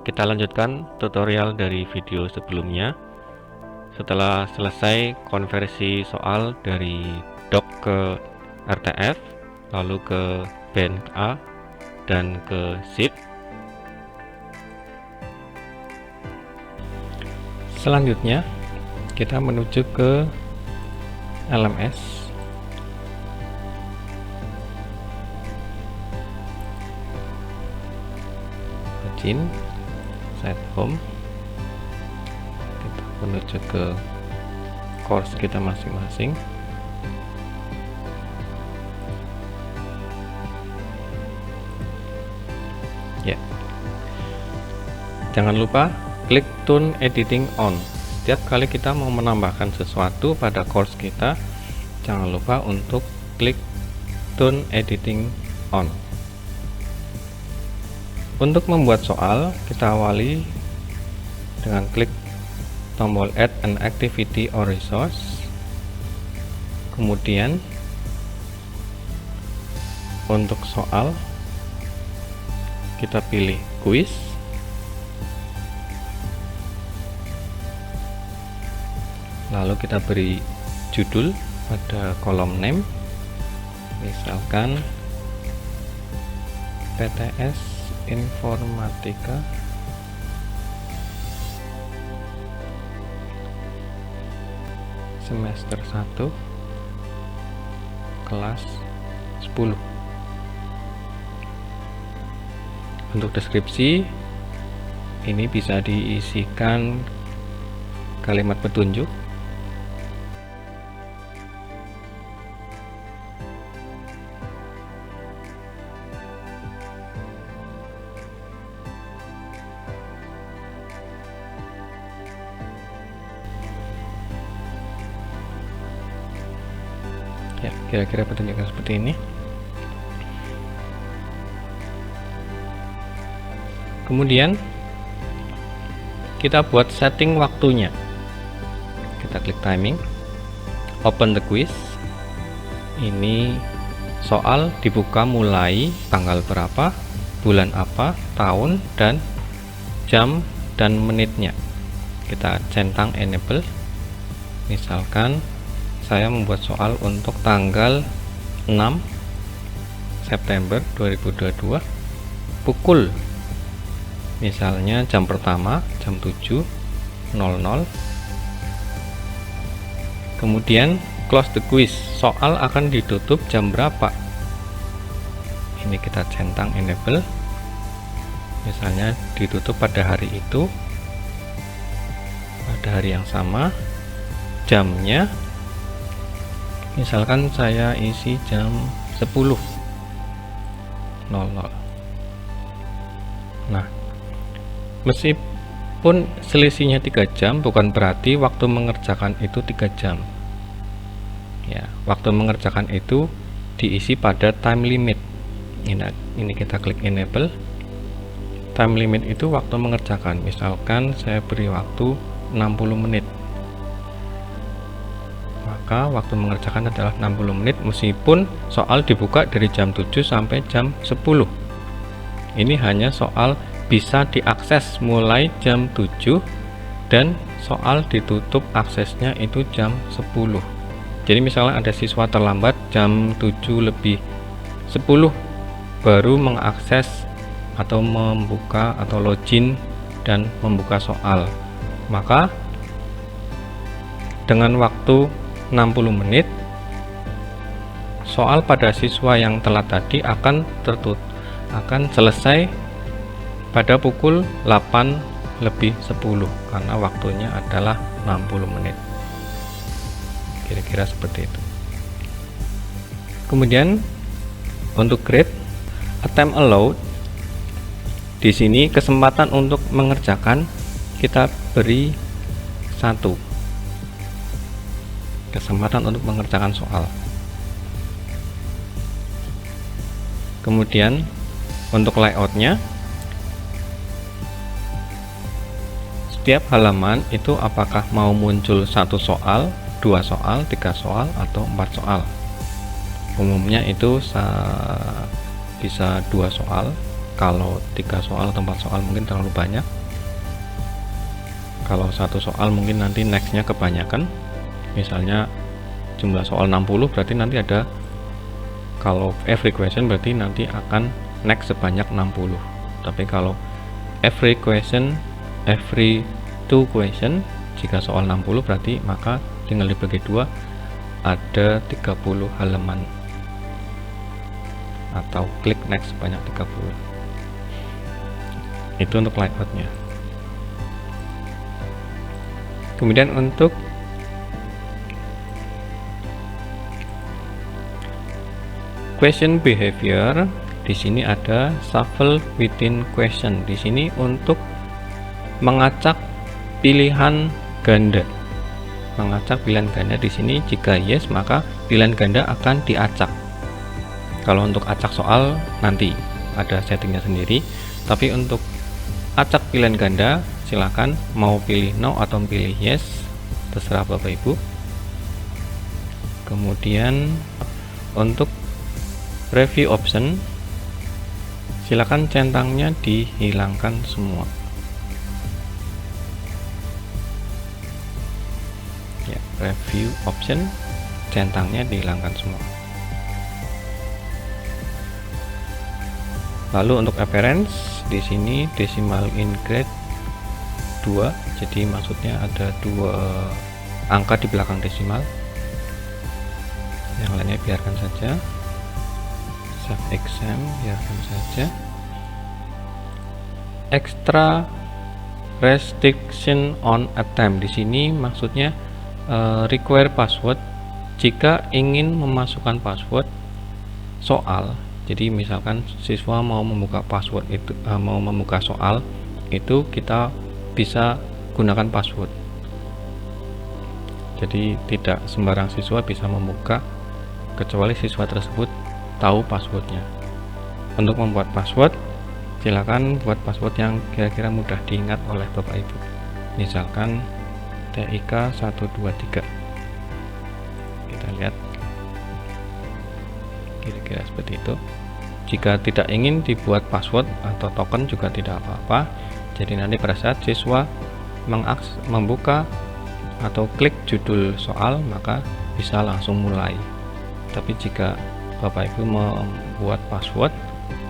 Kita lanjutkan tutorial dari video sebelumnya. Setelah selesai konversi soal dari doc ke RTF, lalu ke BNA dan ke sheet. Selanjutnya kita menuju ke LMS. Login, set home. Kita menuju ke course kita masing-masing. Ya. Jangan lupa klik Tune Editing On. Setiap kali kita mau menambahkan sesuatu pada course kita, jangan lupa untuk klik Tune Editing On. Untuk membuat soal, kita awali dengan klik tombol Add an Activity or Resource. Kemudian untuk soal kita pilih quiz. Lalu kita beri judul pada kolom name, misalkan PTS Informatika semester 1 kelas 10. Untuk deskripsi ini bisa diisikan kalimat petunjuk. Ya, kira-kira petunjuknya seperti ini. Kemudian kita buat setting waktunya. Kita klik timing, open the quiz. Ini soal dibuka mulai tanggal berapa, bulan apa, tahun, dan jam dan menitnya. Kita centang enable. Misalkan saya membuat soal untuk tanggal 6 September 2022 pukul, misalnya jam pertama jam 7.00. Kemudian close the quiz, soal akan ditutup jam berapa. Ini kita centang enable, misalnya ditutup pada hari itu, pada hari yang sama. Jamnya misalkan saya isi jam 10.00. Nah, meskipun selisihnya 3 jam, bukan berarti waktu mengerjakan itu 3 jam. Ya, waktu mengerjakan itu diisi pada time limit. Ini kita klik enable. Time limit itu waktu mengerjakan. Misalkan saya beri waktu 60 menit. Maka waktu mengerjakan adalah 60 menit meskipun soal dibuka dari jam 7 sampai jam 10. Ini hanya soal bisa diakses mulai jam 7 dan soal ditutup aksesnya itu jam 10. Jadi misalnya ada siswa terlambat jam 7:10 baru mengakses atau membuka atau login dan membuka soal, maka dengan waktu 60 menit soal pada siswa yang telat tadi akan selesai pada pukul 8:10 karena waktunya adalah 60 menit. Kira-kira seperti itu. Kemudian untuk grade, attempt allowed, di sini kesempatan untuk mengerjakan kita beri 1. Kesempatan untuk mengerjakan soal. Kemudian untuk layoutnya, setiap halaman itu apakah mau muncul 1 soal, 2 soal, 3 soal, atau 4 soal. Umumnya itu bisa 2 soal Kalau 3 soal atau 4 soal mungkin terlalu banyak. Kalau satu soal mungkin nanti nextnya kebanyakan, misalnya jumlah soal 60, berarti nanti ada, kalau every question berarti nanti akan next sebanyak 60. Tapi kalau every question, every 2 question, jika soal 60 berarti maka tinggal dibagi 2, ada 30 halaman, atau klik next sebanyak 30. Itu untuk layoutnya. Kemudian untuk question behavior, di sini ada shuffle within question. Di sini untuk mengacak pilihan ganda. Mengacak pilihan ganda di sini, jika yes maka pilihan ganda akan diacak. Kalau untuk acak soal nanti ada settingnya sendiri, tapi untuk acak pilihan ganda silakan mau pilih no atau pilih yes, terserah Bapak Ibu. Kemudian untuk review option, silakan centangnya dihilangkan semua. Ya, review option, centangnya dihilangkan semua. Lalu untuk appearance, di sini decimal increase 2, jadi maksudnya ada 2 angka di belakang desimal. Yang lainnya biarkan saja. Save exam, biarkan saja. Extra restriction on attempt, di sini maksudnya require password jika ingin memasukkan password soal. Jadi misalkan siswa mau membuka password itu, mau membuka soal itu, kita bisa gunakan password. Jadi tidak sembarang siswa bisa membuka kecuali siswa tersebut tahu passwordnya. Untuk membuat password, silakan buat password yang kira-kira mudah diingat oleh Bapak Ibu. Misalkan TIK 123. Kita lihat kira-kira seperti itu. Jika tidak ingin dibuat password atau token juga tidak apa-apa. Jadi nanti pada saat siswa membuka atau klik judul soal, maka bisa langsung mulai. Tapi jika Bapak Ibu membuat password,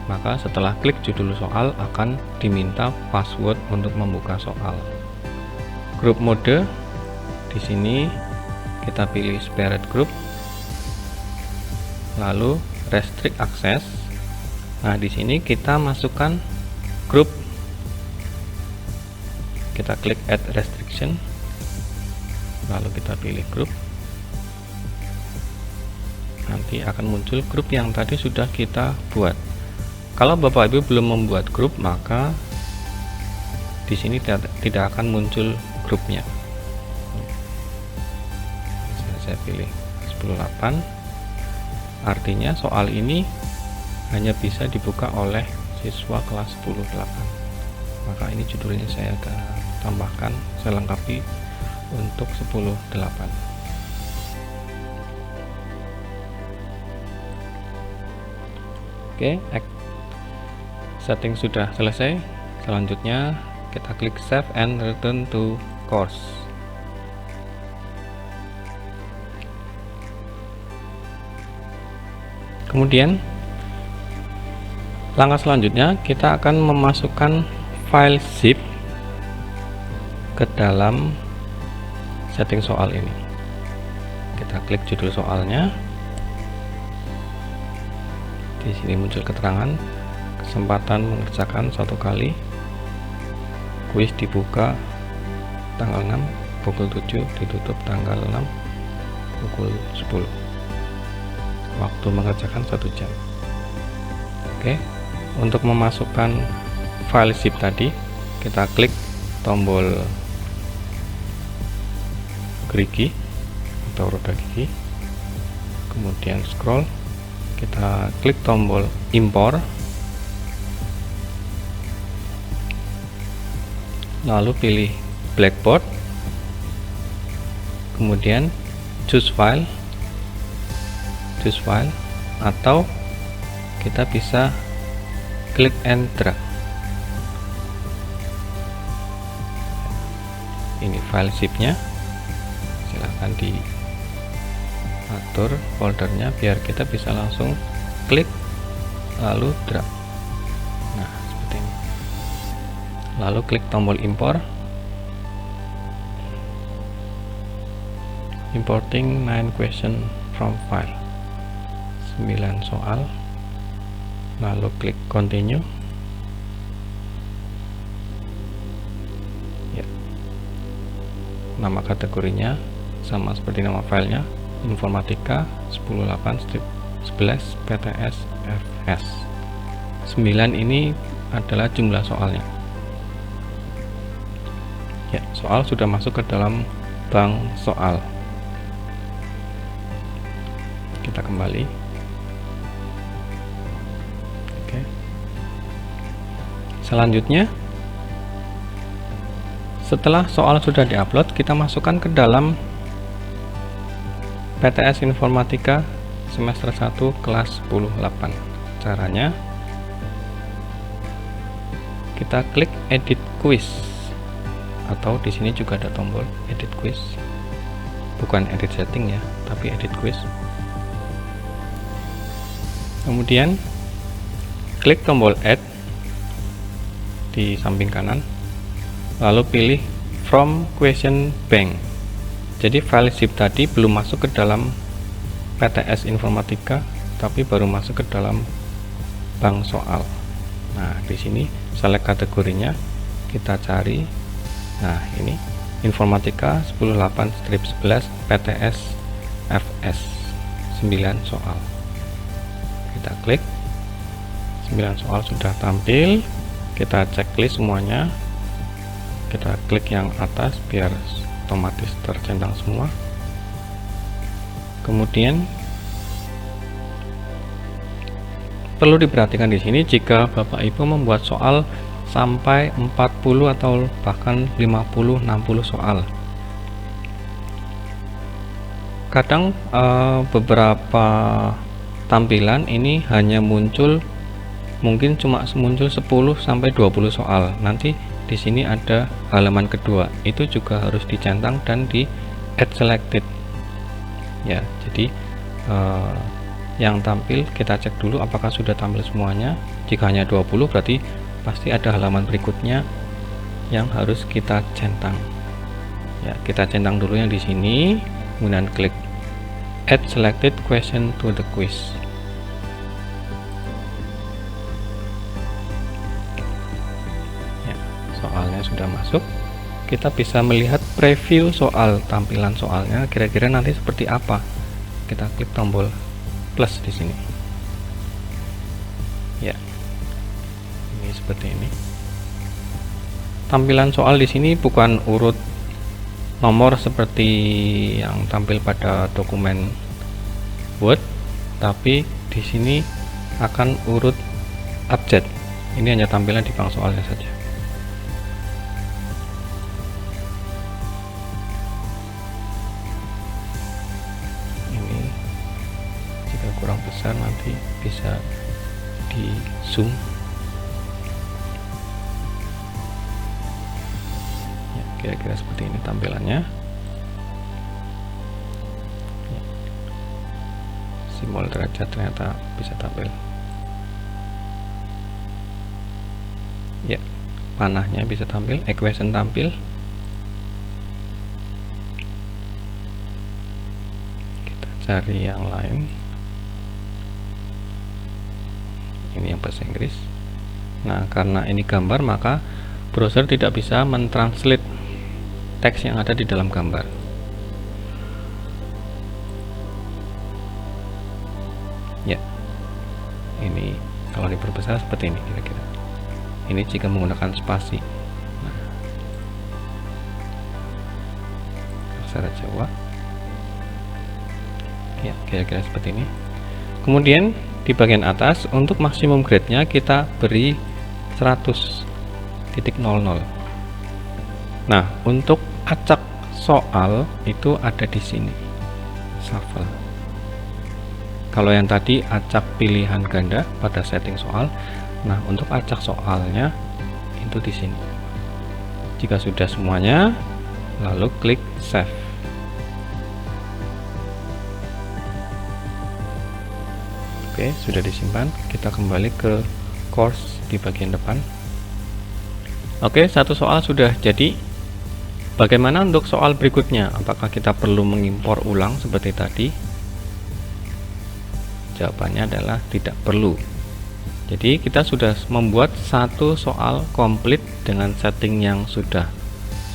maka setelah klik judul soal akan diminta password untuk membuka soal. Group mode, di sini kita pilih separate group, lalu restrict access. Nah, di sini kita masukkan grup. Kita klik add restriction, lalu kita pilih grup. Nanti akan muncul grup yang tadi sudah kita buat. Kalau Bapak Ibu belum membuat grup, maka di sini tidak akan muncul grupnya. Saya pilih 10.8, artinya soal ini hanya bisa dibuka oleh siswa kelas 10.8. Maka ini judulnya saya tambahkan, saya lengkapi untuk 10.8. Oke, setting sudah selesai. Selanjutnya kita klik save and return to course. Kemudian langkah selanjutnya kita akan memasukkan file zip ke dalam setting soal ini. Kita klik judul soalnya. Di sini muncul keterangan kesempatan mengerjakan 1 kali. Kuis dibuka tanggal 6 pukul 7, ditutup tanggal 6 pukul 10. Waktu mengerjakan 1 jam. Oke, untuk memasukkan file zip tadi, kita klik tombol gerigi atau roda gigi, kemudian scroll, kita klik tombol import, lalu pilih blackboard, kemudian choose file, atau kita bisa klik and drag. Ini file zipnya, silahkan diatur foldernya biar kita bisa langsung klik lalu drag. Nah, seperti ini. Lalu klik tombol impor, importing 9 question from file, 9 soal, lalu klik continue. Ya, nama kategorinya sama seperti nama filenya, informatika 108-11 PTS FS. 9 ini adalah jumlah soalnya. Ya, soal sudah masuk ke dalam bank soal. Kita kembali. Oke. Selanjutnya, setelah soal sudah diupload, kita masukkan ke dalam PTS Informatika semester 1 kelas 10-8. Caranya, kita klik edit quiz, atau di sini juga ada tombol edit quiz, bukan edit setting ya, tapi edit quiz. Kemudian klik tombol add di samping kanan, lalu pilih from question bank. Jadi file zip tadi belum masuk ke dalam PTS Informatika, tapi baru masuk ke dalam bank soal. Nah, di sini select kategorinya, kita cari. Nah, ini Informatika 108-11 PTS FS 9 soal. Kita klik, 9 soal sudah tampil. Kita checklist semuanya. Kita klik yang atas biar otomatis tercentang semua. Kemudian perlu diperhatikan di sini, jika Bapak Ibu membuat soal sampai 40 atau bahkan 50-60 soal. Kadang beberapa tampilan ini hanya muncul, mungkin cuma muncul 10 sampai 20 soal. Nanti di sini ada halaman kedua, itu juga harus dicentang dan di add selected. Ya, jadi yang tampil kita cek dulu apakah sudah tampil semuanya. Jika hanya 20 berarti pasti ada halaman berikutnya yang harus kita centang. Ya, kita centang dulu yang di sini, kemudian klik add selected question to the quiz. Ya, soalnya sudah masuk. Kita bisa melihat preview soal, tampilan soalnya kira-kira nanti seperti apa. Kita klik tombol plus di sini. Ya, ini seperti ini. Tampilan soal di sini bukan urut nomor seperti yang tampil pada dokumen Word, tapi di sini akan urut abjad. Ini hanya tampilan di bank soalnya saja. Ini jika kurang besar nanti bisa di zoom. Kira-kira seperti ini tampilannya. Simbol derajat ternyata bisa tampil. Ya, panahnya bisa tampil, equation tampil. Kita cari yang lain. Ini yang bahasa Inggris. Nah, karena ini gambar, maka browser tidak bisa mentranslate teks yang ada di dalam gambar. Ya, ini kalau diperbesar seperti ini kira-kira. Ini jika menggunakan spasi. Nah, aksara Jawa. Ya, kira-kira seperti ini. Kemudian di bagian atas untuk maksimum grade-nya kita beri 100.00. Nah, untuk acak soal itu ada di sini, shuffle. Kalau yang tadi acak pilihan ganda pada setting soal, Nah, untuk acak soalnya itu di sini. Jika sudah semuanya, lalu klik save. Oke, sudah disimpan. Kita kembali ke course di bagian depan. Oke, satu soal sudah jadi. Bagaimana untuk soal berikutnya? Apakah kita perlu mengimpor ulang seperti tadi? Jawabannya adalah tidak perlu. Jadi kita sudah membuat satu soal komplit dengan setting yang sudah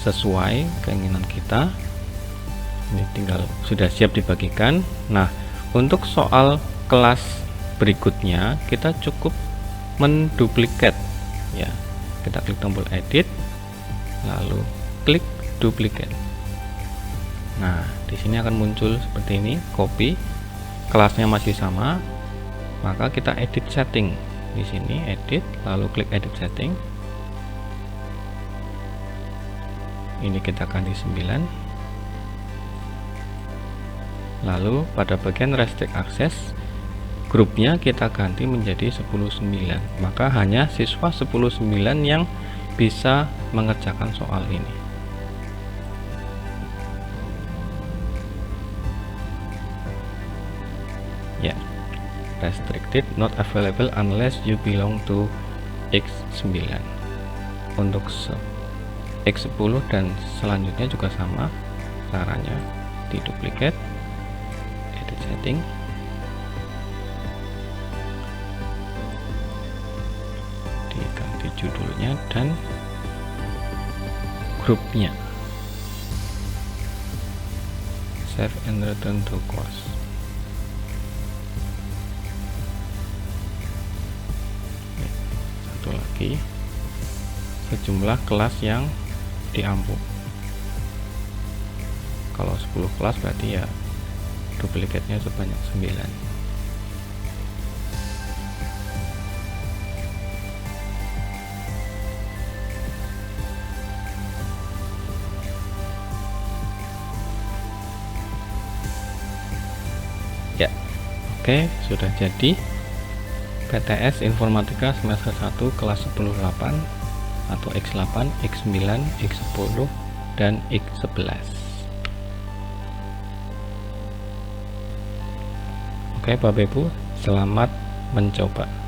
sesuai keinginan kita. Ini tinggal sudah siap dibagikan. Nah, untuk soal kelas berikutnya kita cukup menduplikat ya. Kita klik tombol edit, lalu klik duplicate. Nah, di sini akan muncul seperti ini, copy. Kelasnya masih sama, maka kita edit setting. Di sini edit, lalu klik edit setting. Ini kita ganti 9. Lalu pada bagian restrict access, grupnya kita ganti menjadi 10.9. Maka hanya siswa 10.9 yang bisa mengerjakan soal ini. Ya, restricted, not available unless you belong to X9. Untuk X10 dan selanjutnya juga sama caranya, di duplicate, edit setting, diganti judulnya dan grupnya, save and return to course. Satu lagi, sejumlah kelas yang diampu. Kalau 10 kelas berarti ya duplikatnya sebanyak 9. Ya, oke, sudah jadi PTS Informatika semester 1 kelas 10-8 atau X8, X9, X10 dan X11. Oke Bapak Ibu, selamat mencoba.